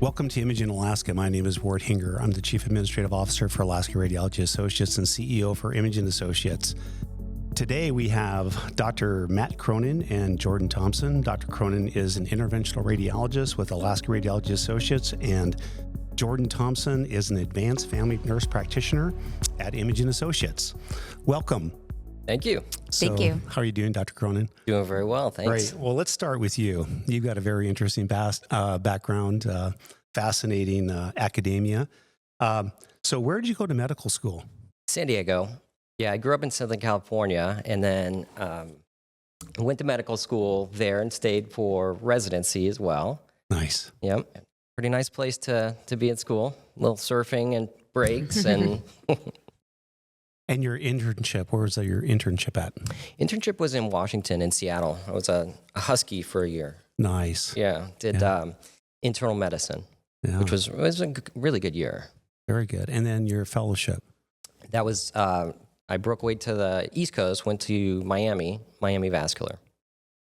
Welcome to Imaging Alaska. My name is Ward Hinger. I'm the Chief Administrative Officer for Alaska Radiology Associates and CEO for Imaging Associates. Today we have Dr. Matt Cronin and Jordin Thompson. Dr. Cronin is an interventional radiologist with Alaska Radiology Associates, and Jordin Thompson is an advanced family nurse practitioner at Imaging Associates. Welcome. Thank you. Thank you. How are you doing, Dr. Cronin? Doing very well, thanks. Great. Well, let's start with you. You've got a very interesting background, fascinating academia. So where did you go to medical school? San Diego. Yeah, I grew up in Southern California, and then went to medical school there and stayed for residency as well. Nice. Yep. Pretty nice place to be at school. A little surfing and breaks and... And your internship, where was your internship at? Internship was in Washington, in Seattle. I was a Husky for a year. Nice. Yeah, did internal medicine, which was a really good year. Very good. And then your fellowship? That was, I broke away to the East Coast, went to Miami Vascular.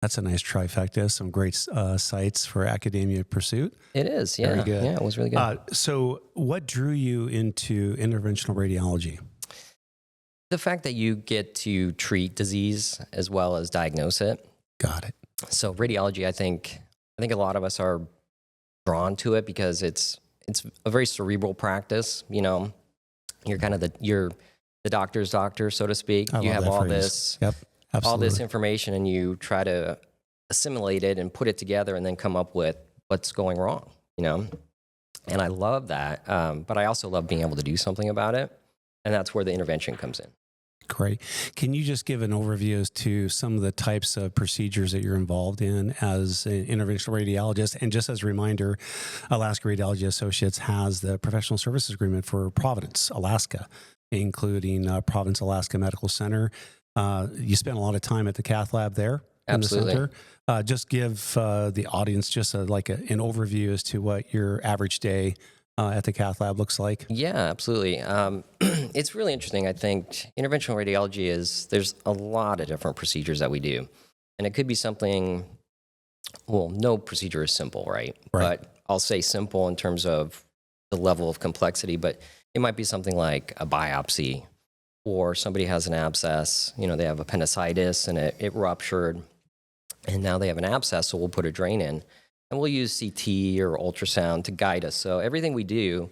That's a nice trifecta, some great sites for academia pursuit. It is, yeah. Very good. Yeah, it was really good. So what drew you into interventional radiology? The fact that you get to treat disease as well as diagnose it. Got it. So radiology, I think a lot of us are drawn to it because it's a very cerebral practice. You know, you're kind of the doctor's doctor, so to speak. You have all this, all this information, and you try to assimilate it and put it together, and then come up with what's going wrong. You know, and I love that, but I also love being able to do something about it. And that's where the intervention comes in. Great. Can you just give an overview as to some of the types of procedures that you're involved in as an interventional radiologist? And just as a reminder, Alaska Radiology Associates has the professional services agreement for Providence, Alaska, including Providence, Alaska Medical Center. You spent a lot of time at the cath lab there. Absolutely. In the center. Just give the audience just an overview as to what your average day at the cath lab looks like. Yeah, absolutely. It's really interesting. I think interventional radiology there's a lot of different procedures that we do. And it could be something, well, no procedure is simple, right? But I'll say simple in terms of the level of complexity, but it might be something like a biopsy, or somebody has an abscess, you know, they have appendicitis and it ruptured, and now they have an abscess, so we'll put a drain in. And we'll use CT or ultrasound to guide us. So everything we do,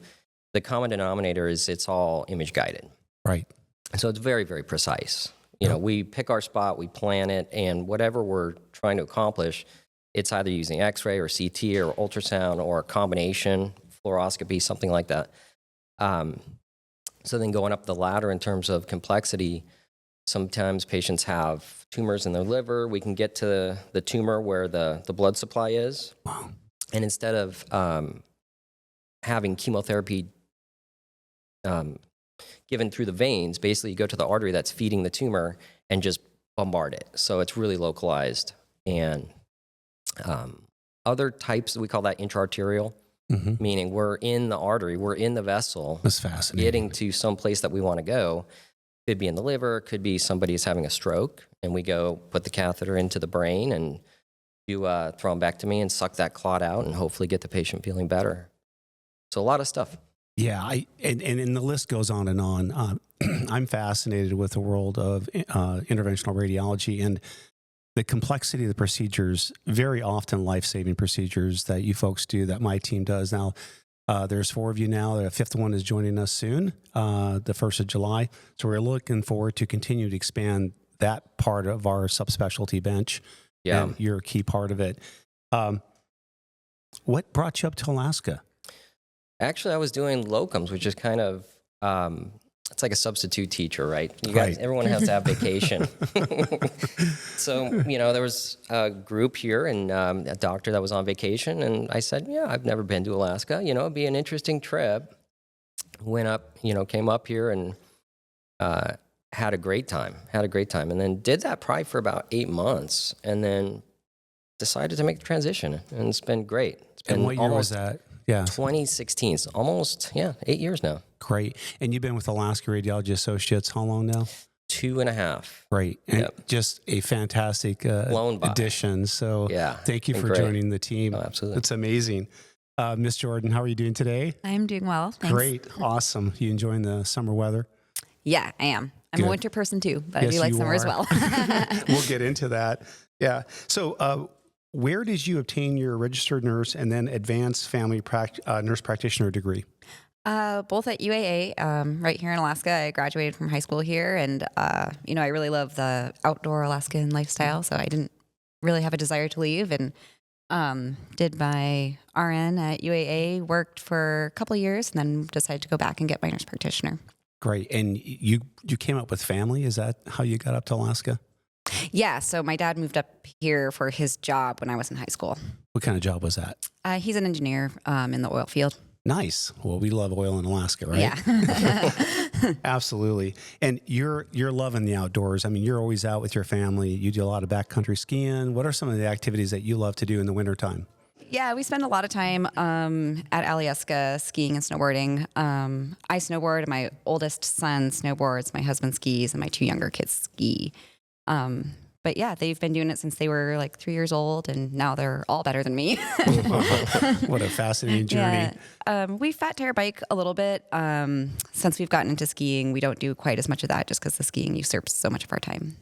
the common denominator is it's all image guided. Right. So it's very, very precise. You know, we pick our spot, we plan it, and whatever we're trying to accomplish, it's either using X-ray or CT or ultrasound or a combination, fluoroscopy, something like that. So then going up the ladder in terms of complexity, sometimes patients have tumors in their liver. We can get to the tumor where the blood supply is. Wow. And instead of having chemotherapy given through the veins, basically you go to the artery that's feeding the tumor and just bombard it. So it's really localized. And other types, we call that intraarterial, meaning we're in the artery, we're in the vessel. That's fascinating. Getting to some place that we want to go. Could be in the liver, could be somebody's having a stroke, and we go put the catheter into the brain and do a thrombectomy and suck that clot out and hopefully get the patient feeling better. So a lot of stuff. Yeah, and the list goes on and on. I'm fascinated with the world of interventional radiology and the complexity of the procedures, very often life-saving procedures that you folks do, that my team does. Now, there's 4 of you now. The 5th one is joining us soon, the 1st of July. So we're looking forward to continue to expand that part of our subspecialty bench. Yeah. And you're a key part of it. What brought you up to Alaska? Actually, I was doing locums, which is kind of, it's like a substitute teacher, right? Everyone has to have vacation. So, you know, there was a group here and a doctor that was on vacation. And I said, yeah, I've never been to Alaska. You know, it'd be an interesting trip. Went up, you know, came up here and had a great time. And then did that probably for about 8 months. And then decided to make the transition. And it's been great. It's been and what year was that? Yeah. 2016. So almost, 8 years now. Great. And you've been with Alaska Radiology Associates how long now? 2.5. Great. And just a fantastic addition. So thank you for joining the team. Oh, absolutely. It's amazing. Miss Jordin, how are you doing today? I'm doing well. Thanks. Great. Awesome. You enjoying the summer weather? Yeah, I am. I'm Good. a winter person too, but Yes, I do like you summer as are. well. We'll get into that. Yeah. So, where did you obtain your registered nurse and then advanced family nurse practitioner degree? Both at UAA, right here in Alaska. I graduated from high school here, and I really love the outdoor Alaskan lifestyle, so I didn't really have a desire to leave, and did my RN at UAA, worked for a couple of years, and then decided to go back and get my nurse practitioner. Great. And you came up with family? Is that how you got up to Alaska? Yeah, so my dad moved up here for his job when I was in high school. What kind of job was that? He's an engineer in the oil field. Nice. Well, we love oil in Alaska, right? Yeah. Absolutely. And you're loving the outdoors. I mean, you're always out with your family. You do a lot of backcountry skiing. What are some of the activities that you love to do in the wintertime? Yeah, we spend a lot of time at Alyeska skiing and snowboarding. I snowboard, my oldest son snowboards, my husband skis, and my two younger kids ski. But yeah, they've been doing it since they were like 3 years old, and now they're all better than me. What a fascinating journey. Yeah. We fat tire bike a little bit. Since we've gotten into skiing, we don't do quite as much of that just because the skiing usurps so much of our time.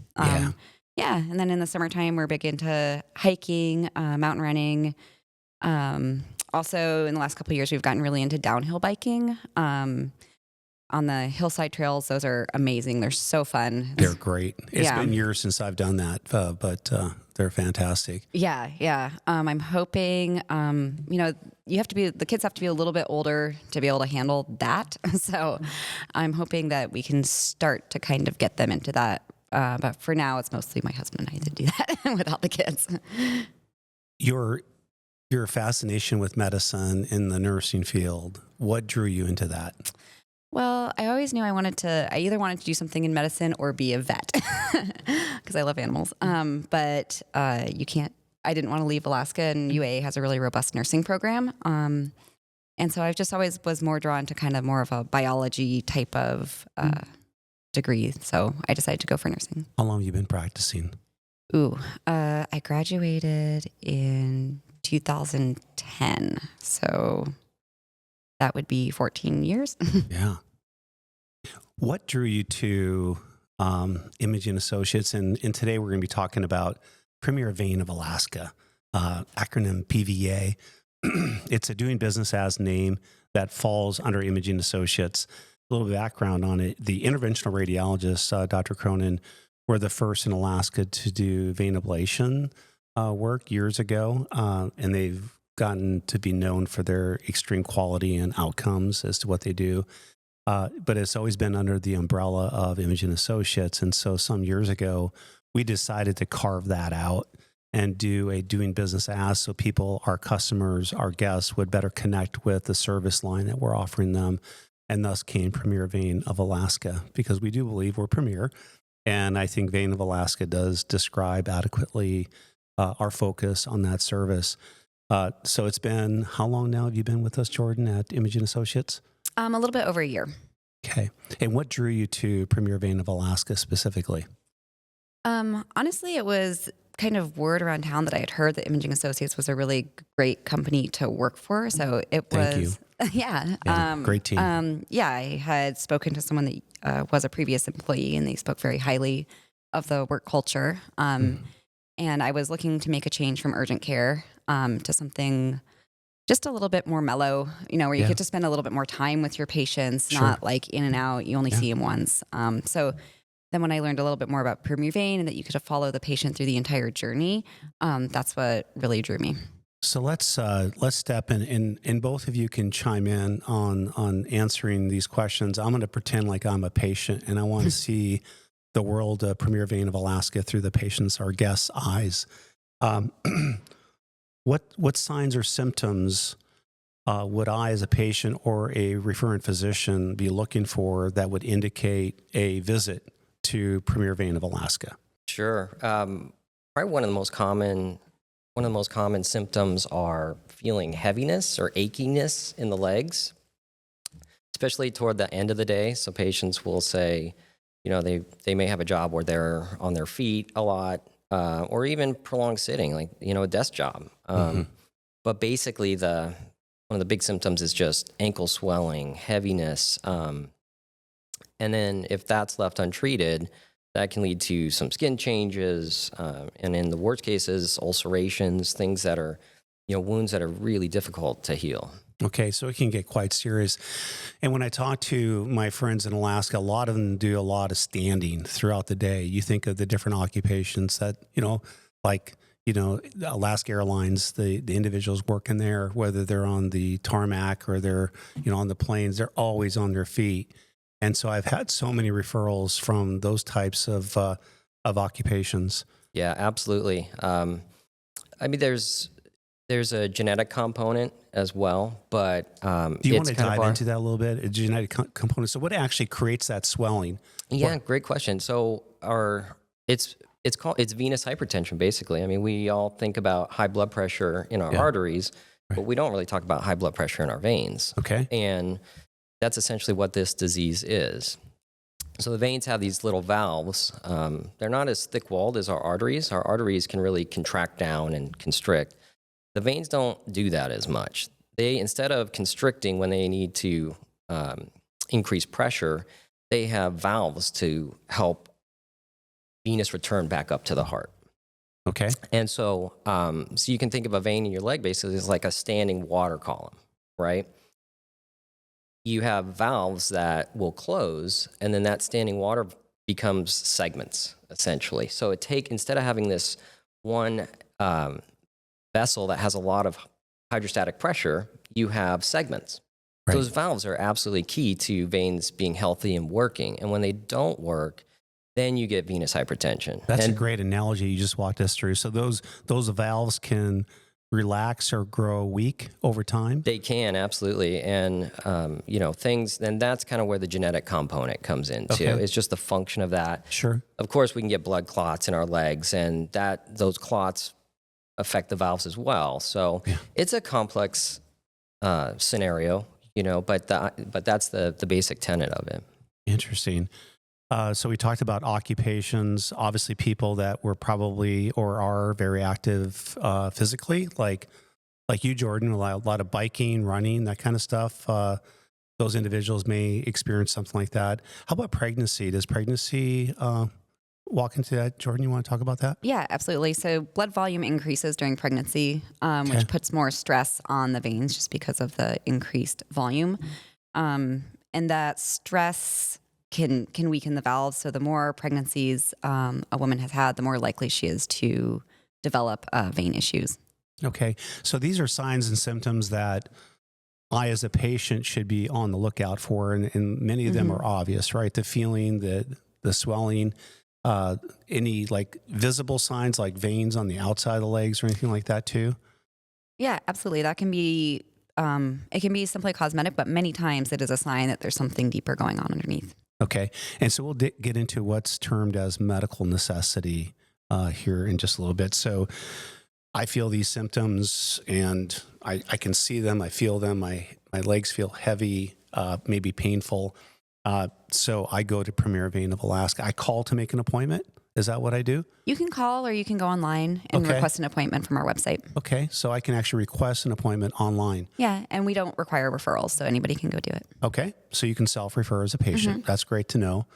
Yeah, and then in the summertime, we're big into hiking, mountain running. Also, in the last couple of years, we've gotten really into downhill biking. On the hillside trails, those are amazing. They're so fun. They're great. It's Yeah. been years since I've done that, but they're fantastic. Yeah. I'm hoping, the kids have to be a little bit older to be able to handle that. So I'm hoping that we can start to kind of get them into that. But for now, it's mostly my husband and I that do that without the kids. Your fascination with medicine in the nursing field, what drew you into that? Well, I always knew I either wanted to do something in medicine or be a vet because I love animals. But I didn't want to leave Alaska, and UA has a really robust nursing program. And so I've just always was more drawn to kind of more of a biology type of degree. So I decided to go for nursing. How long have you been practicing? I graduated in 2010. So that would be 14 years. Yeah. What drew you to Imaging Associates? And today we're going to be talking about Premier Vein of Alaska, acronym PVA. It's a doing business as name that falls under Imaging Associates. A little background on it. The interventional radiologists, Dr. Cronin, were the first in Alaska to do vein ablation work years ago. And they've gotten to be known for their extreme quality and outcomes as to what they do. But it's always been under the umbrella of Imaging Associates. And so some years ago, we decided to carve that out and do a doing business as, so people, our customers, our guests would better connect with the service line that we're offering them. And thus came Premier Vein of Alaska, because we do believe we're premier. And I think Vein of Alaska does describe adequately our focus on that service. So it's been, how long now have you been with us, Jordin, at Imaging Associates? A little bit over a year. Okay. And what drew you to Premier Vein of Alaska specifically? Honestly, it was kind of word around town that I had heard that Imaging Associates was a really great company to work for. So it Thank was, you. yeah. Great team. I had spoken to someone that was a previous employee, and they spoke very highly of the work culture. And I was looking to make a change from urgent care to something just a little bit more mellow, where you get to spend a little bit more time with your patients, Sure. not like in and out. You only see them once. So then when I learned a little bit more about Premier Vein and that you could follow the patient through the entire journey, that's what really drew me. So let's step in, and both of you can chime in on answering these questions. I'm going to pretend like I'm a patient, and I want to see the world of Premier Vein of Alaska through the patient's, our guests' eyes. What signs or symptoms would I, as a patient or a referring physician, be looking for that would indicate a visit to Premier Vein of Alaska? Sure. Probably one of the most common symptoms are feeling heaviness or achiness in the legs, especially toward the end of the day. So patients will say, they may have a job where they're on their feet a lot, or even prolonged sitting, like, a desk job. But basically, when one of the big symptoms is just ankle swelling, heaviness. And then if that's left untreated, that can lead to some skin changes. And in the worst cases, ulcerations, things that are, wounds that are really difficult to heal. Okay, so it can get quite serious. And when I talk to my friends in Alaska, a lot of them do a lot of standing throughout the day. You think of the different occupations that, like, Alaska Airlines, the individuals working there, whether they're on the tarmac or they're, on the planes, they're always on their feet. And so I've had so many referrals from those types of occupations. Yeah, absolutely. There's a genetic component as well, but do you want to dive into that a little bit? A genetic component. So what actually creates that swelling? Yeah, great question. So it's venous hypertension, basically. I mean, we all think about high blood pressure in our arteries, but we don't really talk about high blood pressure in our veins. Okay. And that's essentially what this disease is. So the veins have these little valves. They're not as thick-walled as our arteries. Our arteries can really contract down and constrict. The veins don't do that as much. They, instead of constricting when they need to increase pressure, they have valves to help venous return back up to the heart. Okay. And so you can think of a vein in your leg basically as like a standing water column, right? You have valves that will close, and then that standing water becomes segments, essentially. So instead of having this one vessel that has a lot of hydrostatic pressure, you have segments. Right. Those valves are absolutely key to veins being healthy and working. And when they don't work, then you get venous hypertension. That's a great analogy you just walked us through. So those valves can relax or grow weak over time? They can, absolutely. And, things, and that's kind of where the genetic component comes in too. Okay. It's just the function of that. Sure. Of course, we can get blood clots in our legs, and those clots affect the valves as well. So it's a complex scenario, but that's the basic tenet of it. Interesting. So we talked about occupations, obviously people that were probably or are very active physically, like you, Jordin, a lot of biking, running, that kind of stuff. Those individuals may experience something like that. How about pregnancy? Does pregnancy walk into that? Jordin, you want to talk about that? Yeah, absolutely. So blood volume increases during pregnancy, which puts more stress on the veins just because of the increased volume. And that stress can weaken the valves. So the more pregnancies a woman has had, the more likely she is to develop vein issues. Okay. So these are signs and symptoms that I, as a patient, should be on the lookout for. And many of them are obvious, right? The feeling, the swelling, any like visible signs like veins on the outside of the legs or anything like that too? Yeah, absolutely. That can be, it can be simply cosmetic, but many times it is a sign that there's something deeper going on underneath. Okay. And so we'll get into what's termed as medical necessity here in just a little bit. So I feel these symptoms and I can see them. I feel them. My legs feel heavy, maybe painful. So I go to Premier Vein of Alaska. I call to make an appointment. Is that what I do? You can call or you can go online and request an appointment from our website. Okay. So I can actually request an appointment online. Yeah. And we don't require referrals, so anybody can go do it. Okay. So you can self-refer as a patient. That's great to know.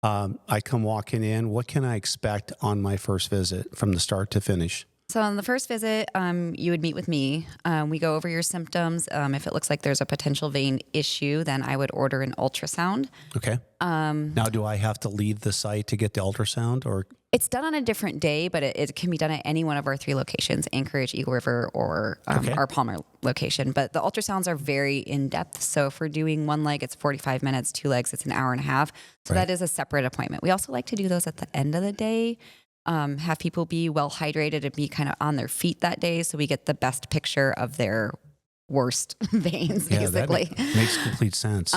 I come walking in. What can I expect on my first visit from the start to finish? So on the first visit, you would meet with me. We go over your symptoms. If it looks like there's a potential vein issue, then I would order an ultrasound. Okay. Now, do I have to leave the site to get the ultrasound, or? It's done on a different day, but it can be done at any one of our 3 locations, Anchorage, Eagle River, or our Palmer location. But the ultrasounds are very in-depth. So if we're doing one leg, it's 45 minutes, 2 legs, it's an hour and a half. So that is a separate appointment. We also like to do those at the end of the day. Have people be well hydrated and be kind of on their feet that day, so we get the best picture of their worst veins, basically. That makes complete sense.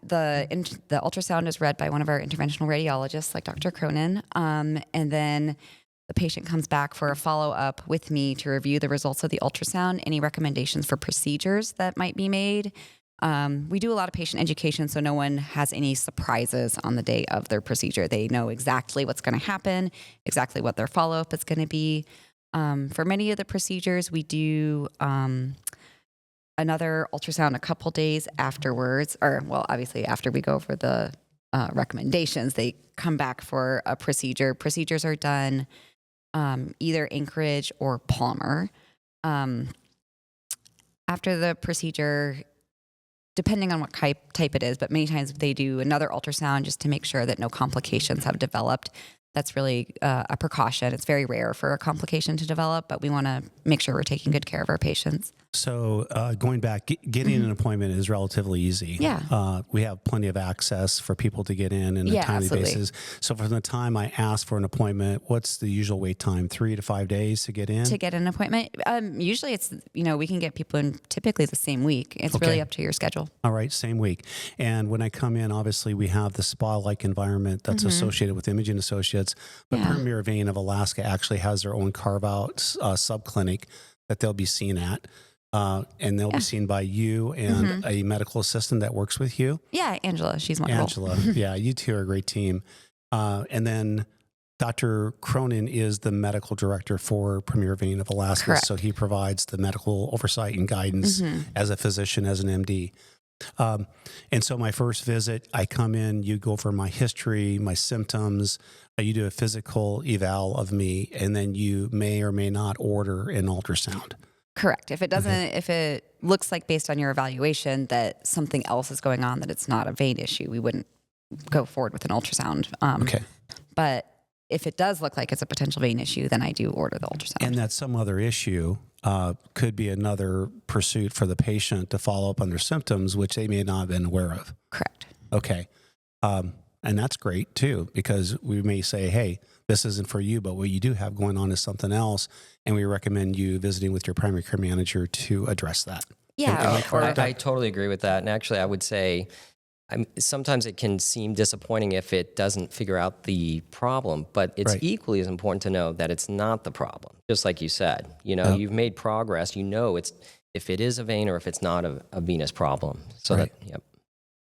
The ultrasound is read by one of our interventional radiologists, like Dr. Cronin, and then the patient comes back for a follow-up with me to review the results of the ultrasound, any recommendations for procedures that might be made. We do a lot of patient education, so no one has any surprises on the day of their procedure. They know exactly what's going to happen, exactly what their follow-up is going to be. For many of the procedures, we do another ultrasound a couple days afterwards, or well, obviously after we go over the recommendations, they come back for a procedure. Procedures are done either Anchorage or Palmer. After the procedure, depending on what type it is, but many times they do another ultrasound just to make sure that no complications have developed. That's really a precaution. It's very rare for a complication to develop, but we want to make sure we're taking good care of our patients. So going back, getting an appointment is relatively easy. Yeah. We have plenty of access for people to get in a timely absolutely. basis. So from the time I ask for an appointment, what's the usual wait time? 3 to 5 days to get in? To get an appointment, usually it's, we can get people in typically the same week. It's really up to your schedule. All right, same week. And when I come in, obviously we have the spa-like environment that's associated with Imaging Associates, but Premier Vein of Alaska actually has their own carve-out subclinic that they'll be seen at. And they'll be seen by you and a medical assistant that works with you. Yeah, Angela. She's wonderful. Angela. Yeah, you two are a great team. And then Dr. Cronin is the medical director for Premier Vein of Alaska. Correct. So he provides the medical oversight and guidance as a physician, as an MD. And so my first visit, I come in, you go over my history, my symptoms, you do a physical eval of me, and then you may or may not order an ultrasound. Correct. If it doesn't, if it looks like based on your evaluation that something else is going on, that it's not a vein issue, we wouldn't go forward with an ultrasound. But if it does look like it's a potential vein issue, then I do order the ultrasound. And that some other issue could be another pursuit for the patient to follow up on their symptoms, which they may not have been aware of. Correct. Okay. And that's great too, because we may say, hey, this isn't for you, but what you do have going on is something else. And we recommend you visiting with your primary care manager to address that. Yeah. I totally agree with that. And actually, I would say sometimes it can seem disappointing if it doesn't figure out the problem, but it's equally as important to know that it's not the problem. Just like you said, you've made progress. It's if it is a vein or if it's not a venous problem. So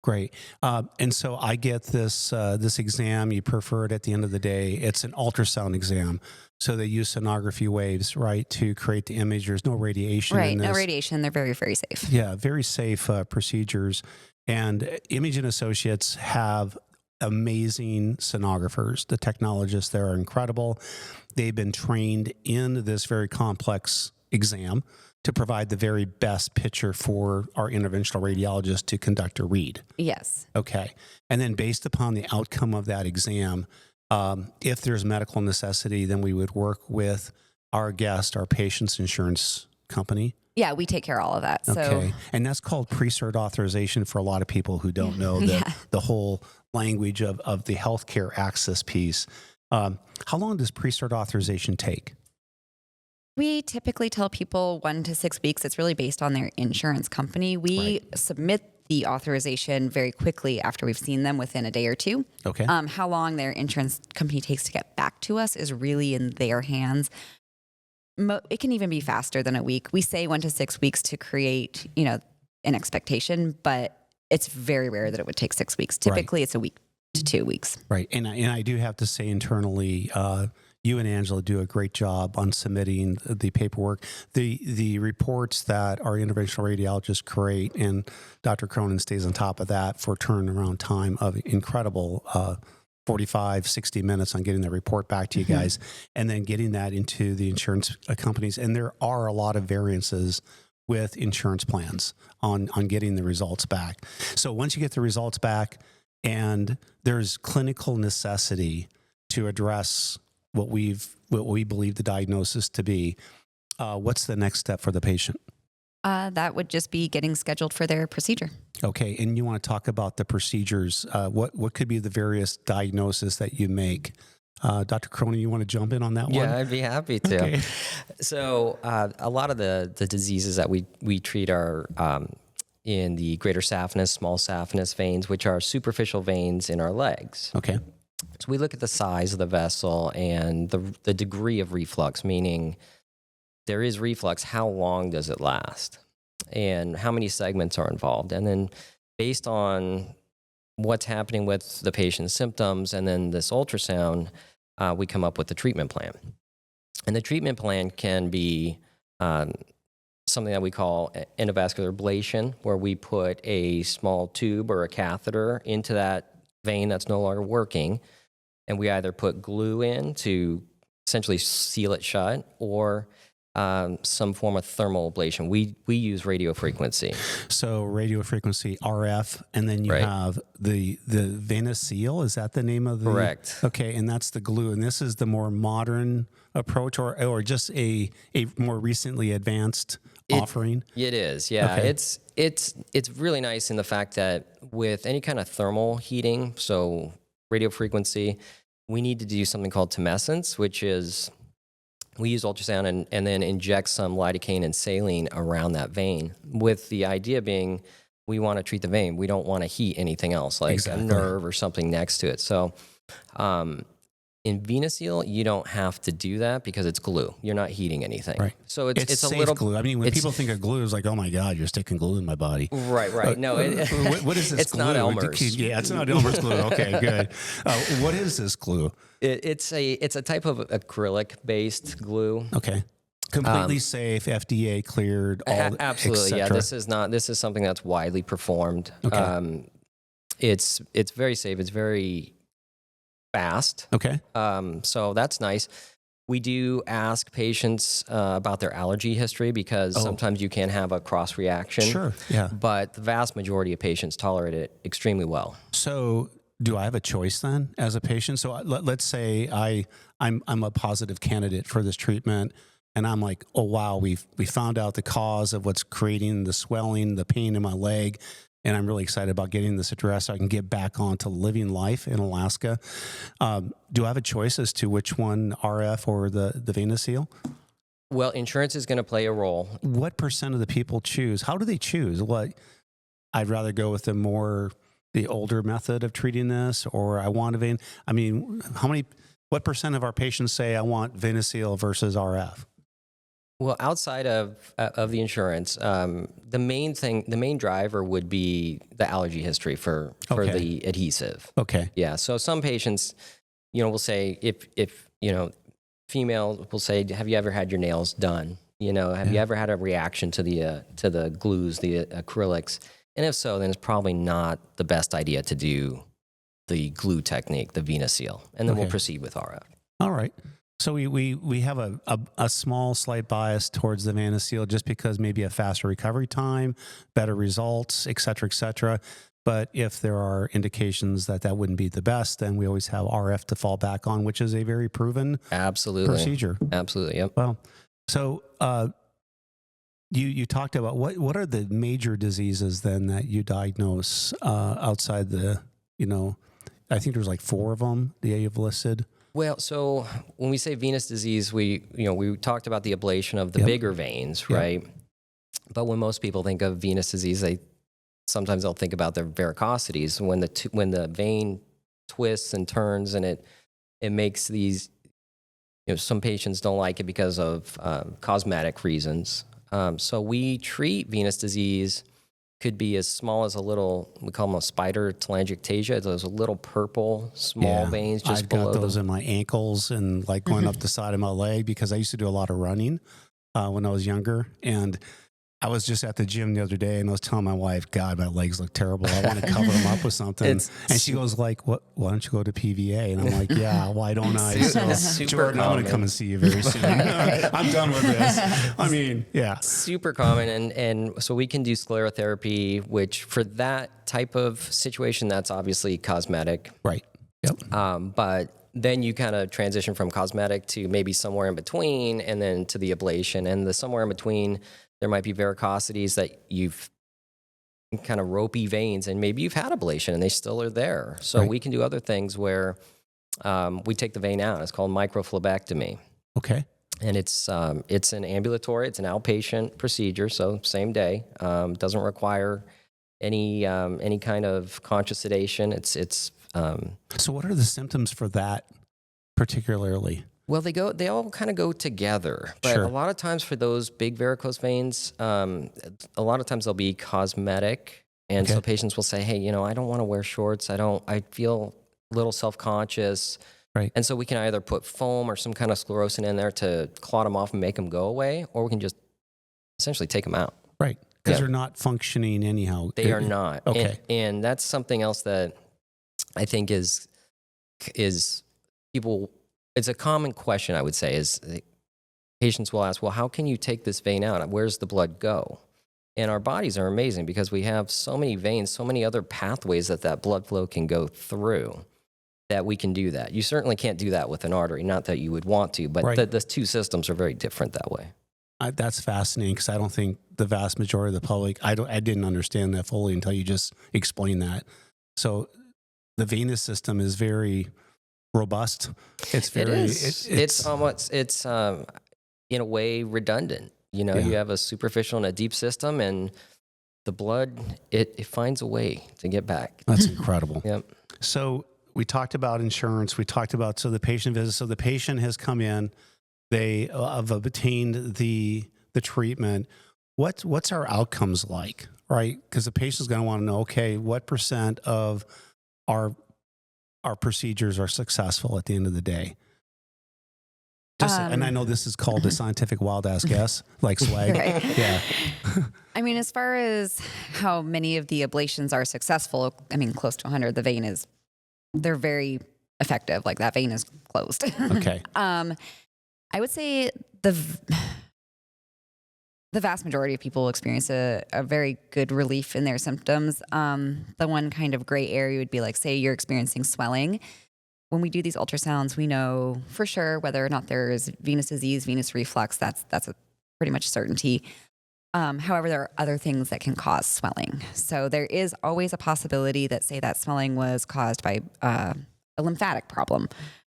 Great. And so I get this exam. You prefer it at the end of the day. It's an ultrasound exam. So they use sonography waves, right, to create the image. There's no radiation in this. No radiation. They're very, very safe. Yeah, very safe procedures. And Imaging Associates have amazing sonographers. The technologists there are incredible. They've been trained in this very complex exam to provide the very best picture for our interventional radiologist to conduct a read. Yes. Okay. And then based upon the outcome of that exam, if there's medical necessity, then we would work with our guest, our patient's insurance company. Yeah, we take care of all of that. Okay. And that's called pre-cert authorization for a lot of people who don't know the whole language of the healthcare access piece. How long does pre-cert authorization take? We typically tell people 1 to 6 weeks. It's really based on their insurance company. We submit the authorization very quickly after we've seen them within a day or two. Okay. How long their insurance company takes to get back to us is really in their hands. It can even be faster than a week. We say 1 to 6 weeks to create, an expectation, but it's very rare that it would take 6 weeks. Typically, it's a week to 2 weeks. Right. And I do have to say internally, you and Angela do a great job on submitting the paperwork. The reports that our interventional radiologists create, and Dr. Cronin stays on top of that for turnaround time of incredible 45, 60 minutes on getting the report back to you guys, and then getting that into the insurance companies. And there are a lot of variances with insurance plans on getting the results back. So once you get the results back and there's clinical necessity to address what we believe the diagnosis to be, what's the next step for the patient? That would just be getting scheduled for their procedure. Okay, and you want to talk about the procedures. What could be the various diagnoses that you make? Dr. Cronin, you want to jump in on that one? Yeah, I'd be happy to. Okay. So a lot of the diseases that we treat are in the greater saphenous, small saphenous veins, which are superficial veins in our legs. Okay. So we look at the size of the vessel and the degree of reflux, meaning there is reflux, how long does it last? And how many segments are involved? And then based on what's happening with the patient's symptoms and then this ultrasound, we come up with the treatment plan. And the treatment plan can be something that we call endovascular ablation, where we put a small tube or a catheter into that vein that's no longer working, and we either put glue in to essentially seal it shut, or some form of thermal ablation. We use radio frequency. So radio frequency, RF, and then you Right. have the venous seal. Is that the name of the? Correct. Okay, and that's the glue. And this is the more modern approach, or just a more recently advanced offering. It is, yeah. Okay. It's really nice in the fact that with any kind of thermal heating, so radio frequency, we need to do something called tumescence, which is we use ultrasound and then inject some lidocaine and saline around that vein, with the idea being we want to treat the vein. We don't want to heat anything else, like Exactly. a nerve or something next to it. So in VenaSeal, you don't have to do that because it's glue. You're not heating anything. Right. So it's a safe little glue. I mean, when people think of glue, it's like, oh my God, you're sticking glue in my body. Right. No, What is this it's glue? not Elmer's. Yeah, it's not Elmer's glue. Okay, good. What is this glue? It's a type of acrylic based glue. Okay. Completely safe, FDA cleared, all Absolutely, yeah. This is something that's widely performed. Okay. It's very safe. It's very fast. Okay. So that's nice. We do ask patients about their allergy history because sometimes you can have a cross reaction. Sure. Yeah. But the vast majority of patients tolerate it extremely well. So, do I have a choice then as a patient? So let's say I'm a positive candidate for this treatment, and I'm like, oh wow, we found out the cause of what's creating the swelling, the pain in my leg, and I'm really excited about getting this addressed so I can get back on to living life in Alaska. Do I have a choice as to which one, RF or the VenaSeal? Well, insurance is going to play a role. What % of the people choose? How do they choose? What I'd rather go with the older method of treating this, or I want a vein. I mean, what % of our patients say I want VenaSeal versus RF? Well, outside of the insurance, the main driver would be the allergy history for Okay. the adhesive. Okay. Yeah. So some patients, will say if female will say, have you ever had your nails done? Have you ever had a reaction to the glues, the acrylics? And if so, then it's probably not the best idea to do the glue technique, the VenaSeal, and then we'll proceed with RF. All right. So we have a small slight bias towards the VenaSeal just because maybe a faster recovery time, better results, et cetera, et cetera. But if there are indications that wouldn't be the best, then we always have RF to fall back on, which is a very proven procedure. Absolutely. Yep. Well, so you talked about what are the major diseases then that you diagnose outside the, I think there's like 4 of them that you've listed. Well, so when we say venous disease, we talked about the ablation of the bigger veins, right? But when most people think of venous disease, sometimes they'll think about their varicosities. When the vein twists and turns, and it makes these, some patients don't like it because of cosmetic reasons. So we treat venous disease. Could be as small as a little, we call them a spider telangiectasia. Those little purple small veins just I've below got those in my ankles and like going up the side of my leg because I used to do a lot of running when I was younger. And I was just at the gym the other day and I was telling my wife, God, my legs look terrible. I want to cover them up with something. And she goes like, "What? Why don't you go to PVA?" And I'm like, "Yeah, why don't I?" So Jordan, I'm going to come and see you very soon. I'm done with this. I mean, yeah. Super common. And so we can do sclerotherapy, which for that type of situation, that's obviously cosmetic. Right. Yep. But then you kind of transition from cosmetic to maybe somewhere in between and then to the ablation. And the somewhere in between, there might be varicosities that you've kind of ropey veins and maybe you've had ablation and they still are there. So we can do other things where we take the vein out. It's called microflebectomy. Okay. And it's an ambulatory, it's an outpatient procedure. So same day, doesn't require any kind of conscious sedation. So what are the symptoms for that particularly? Well, they all kind of go together. But a lot of times for those big varicose veins, a lot of times they'll be cosmetic. And so patients will say, hey, I don't want to wear shorts. I feel a little self-conscious. Right. And so we can either put foam or some kind of sclerosant in there to clot them off and make them go away, or we can just essentially take them out. Right. Because Yeah. they're not functioning anyhow. They are not. Okay. And that's something else that I think is people, it's a common question, I would say, is patients will ask, well, how can you take this vein out? Where's the blood go? And our bodies are amazing because we have so many veins, so many other pathways that blood flow can go through, that we can do that. You certainly can't do that with an artery, not that you would want to, but Right. the two systems are very different that way. That's fascinating because I don't think the vast majority of the public, I didn't understand that fully until you just explained that. So the venous system is very robust. It's very, It is. It's almost, in a way redundant. You know, Yeah. you have a superficial and a deep system, and the blood, it finds a way to get back. that's incredible. Yep. So we talked about insurance. We talked about, so the patient visit. So the patient has come in, they have obtained the treatment. What's our outcomes like, right? Because the patient's going to want to know, okay, what % of our procedures are successful at the end of the day? And I know this is called the scientific wild ass guess, like swag. Right. Yeah. I mean, as far as how many of the ablations are successful, I mean, close to 100, the vein is, they're very effective. Like that vein is closed. Okay. I would say the vast majority of people experience a very good relief in their symptoms. The one kind of gray area would be like, say you're experiencing swelling. When we do these ultrasounds, we know for sure whether or not there is venous disease, venous reflux. That's a pretty much certainty. However, there are other things that can cause swelling. So there is always a possibility that, say, that swelling was caused by a lymphatic problem,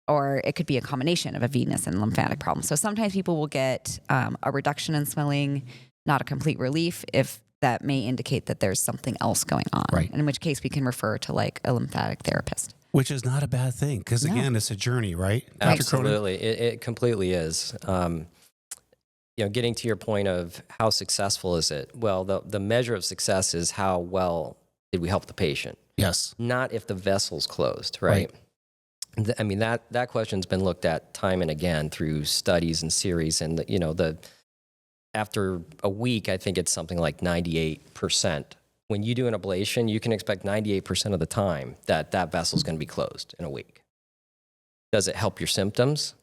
or it could be a combination of a venous and lymphatic problem. So sometimes people will get a reduction in swelling, not a complete relief, if that may indicate that there's something else going on. Right. In which case we can refer to like a lymphatic therapist. Which is not a bad thing because, again, it's a journey, right? Dr. Cronin? Absolutely. It completely is. Getting to your point of how successful is it? Well, the measure of success is how well did we help the patient, Yes. not if the vessel's closed, right? I mean, that question's been looked at time and again through studies and series. And, after a week, I think it's something like 98%. When you do an ablation, you can expect 98% of the time that vessel's going to be closed in a week. Does it help your symptoms?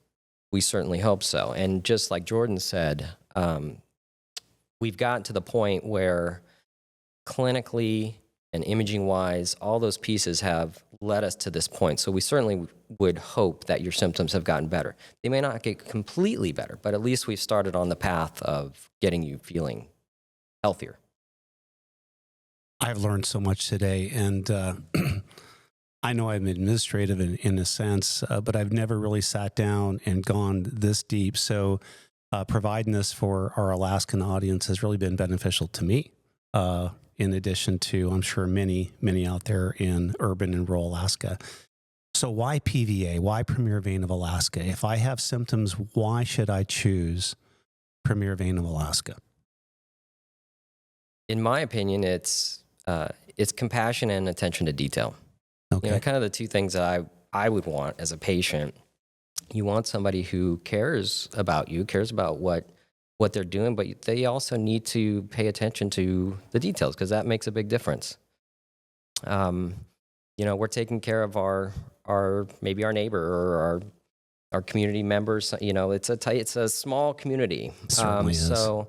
We certainly hope so. And just like Jordin said, we've gotten to the point where clinically and imaging-wise, all those pieces have led us to this point. So we certainly would hope that your symptoms have gotten better. They may not get completely better, but at least we've started on the path of getting you feeling healthier. I've learned so much today, and I know I'm administrative in a sense, but I've never really sat down and gone this deep. So providing this for our Alaskan audience has really been beneficial to me, in addition to, I'm sure, many, many out there in urban and rural Alaska. So why PVA? Why Premier Vein of Alaska? If I have symptoms, why should I choose Premier Vein of Alaska? In my opinion, it's compassion and attention to detail. Okay. Kind of the two things that I would want as a patient. You want somebody who cares about you, cares about what they're doing, but they also need to pay attention to the details because that makes a big difference. We're taking care of our maybe our neighbor or our community members. It's a small community. It certainly is. So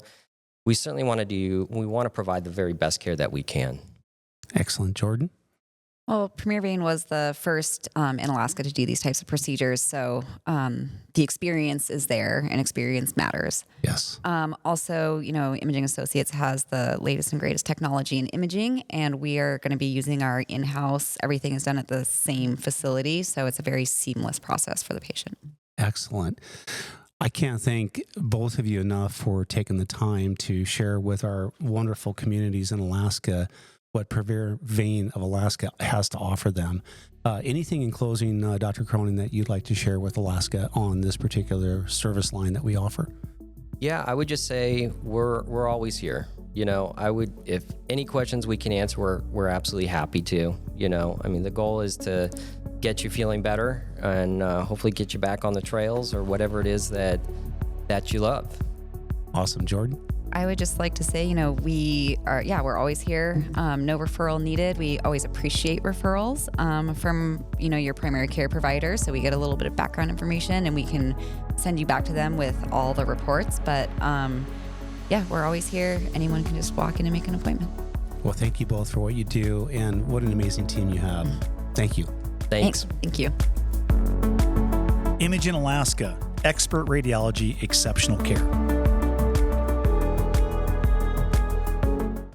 we certainly want to provide the very best care that we can. Excellent. Jordin? Well, Premier Vein was the first in Alaska to do these types of procedures. So the experience is there, and experience matters. Yes. Also, Imaging Associates has the latest and greatest technology in imaging, and we are going to be using our in-house. Everything is done at the same facility, so it's a very seamless process for the patient. Excellent. I can't thank both of you enough for taking the time to share with our wonderful communities in Alaska what Premier Vein of Alaska has to offer them. Anything in closing, Dr. Cronin, that you'd like to share with Alaska on this particular service line that we offer? Yeah, I would just say we're always here. If any questions we can answer, we're absolutely happy to. The goal is to get you feeling better and hopefully get you back on the trails or whatever it is that you love. Awesome. Jordin? I would just like to say, we're always here. No referral needed. We always appreciate referrals from, your primary care provider. So we get a little bit of background information and we can send you back to them with all the reports. But we're always here. Anyone can just walk in and make an appointment. Well, thank you both for what you do, and what an amazing team you have. Thank you. Thanks. Thank you. Imaging Alaska, expert radiology, exceptional care.